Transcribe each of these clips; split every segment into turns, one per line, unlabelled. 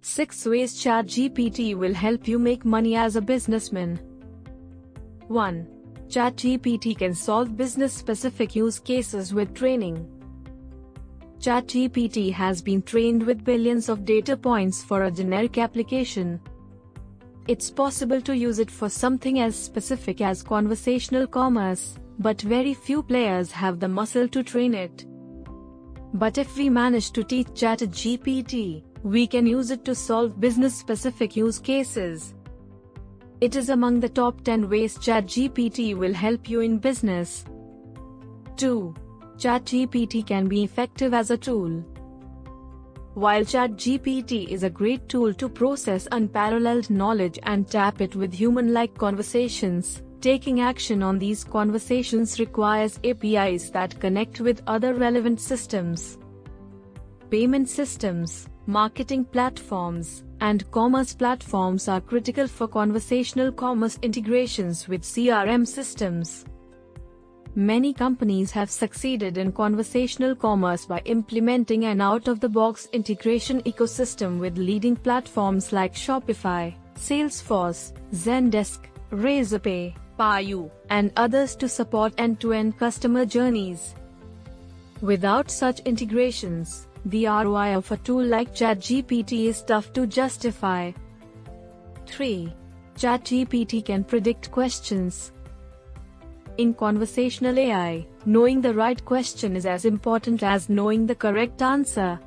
6 ways ChatGPT will help you make money as a businessman. 1. ChatGPT can solve business-specific use cases with training. ChatGPT has been trained with billions of data points for a generic application. It's possible to use it for something as specific as conversational commerce, but very few players have the muscle to train it. But if we manage to teach ChatGPT, we can use it to solve business-specific use cases. It is among the top 10 ways ChatGPT will help you in business. 2. ChatGPT can be effective as a tool. While ChatGPT is a great tool to process unparalleled knowledge and tap it with human-like conversations, taking action on these conversations requires APIs that connect with other relevant systems. Payment systems, marketing platforms, and commerce platforms are critical for conversational commerce integrations with CRM systems. Many companies have succeeded in conversational commerce by implementing an out-of-the-box integration ecosystem with leading platforms like Shopify, Salesforce, Zendesk, Razorpay, Payu, and others to support end-to-end customer journeys. Without such integrations, the ROI of a tool like ChatGPT is tough to justify. 3. ChatGPT can predict questions. In conversational AI, knowing the right question is as important as knowing the correct answer.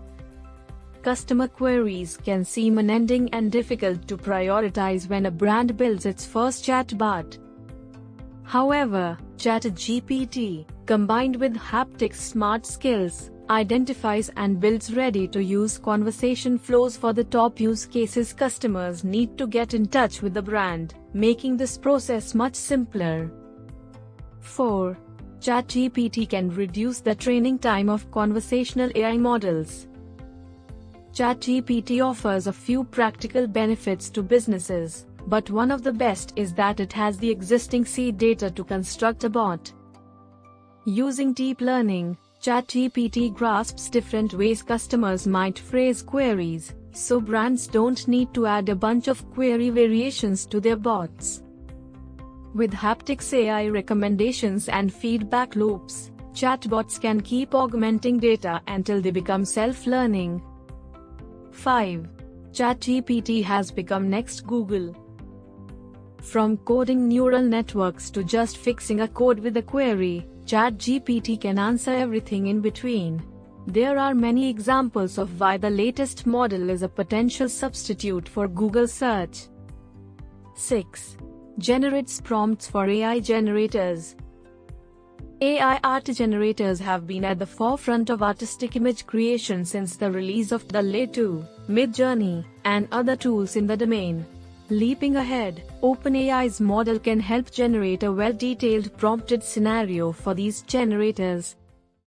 Customer queries can seem unending and difficult to prioritize when a brand builds its first chatbot. However, ChatGPT, combined with haptic smart skills, identifies and builds ready-to-use conversation flows for the top use cases customers need to get in touch with the brand, making this process much simpler. 4. ChatGPT can reduce the training time of conversational AI models. ChatGPT offers a few practical benefits to businesses, but one of the best is that it has the existing seed data to construct a bot. Using deep learning, ChatGPT grasps different ways customers might phrase queries, so brands don't need to add a bunch of query variations to their bots. With haptics AI recommendations and feedback loops, chatbots can keep augmenting data until they become self-learning. 5. ChatGPT has become next Google. From coding neural networks to just fixing a code with a query, ChatGPT can answer everything in between. There are many examples of why the latest model is a potential substitute for Google search. 6. Generates prompts for AI generators. AI art generators have been at the forefront of artistic image creation since the release of the Lay 2, Midjourney, and other tools in the domain. Leaping ahead, OpenAI's model can help generate a well-detailed prompted scenario for these generators.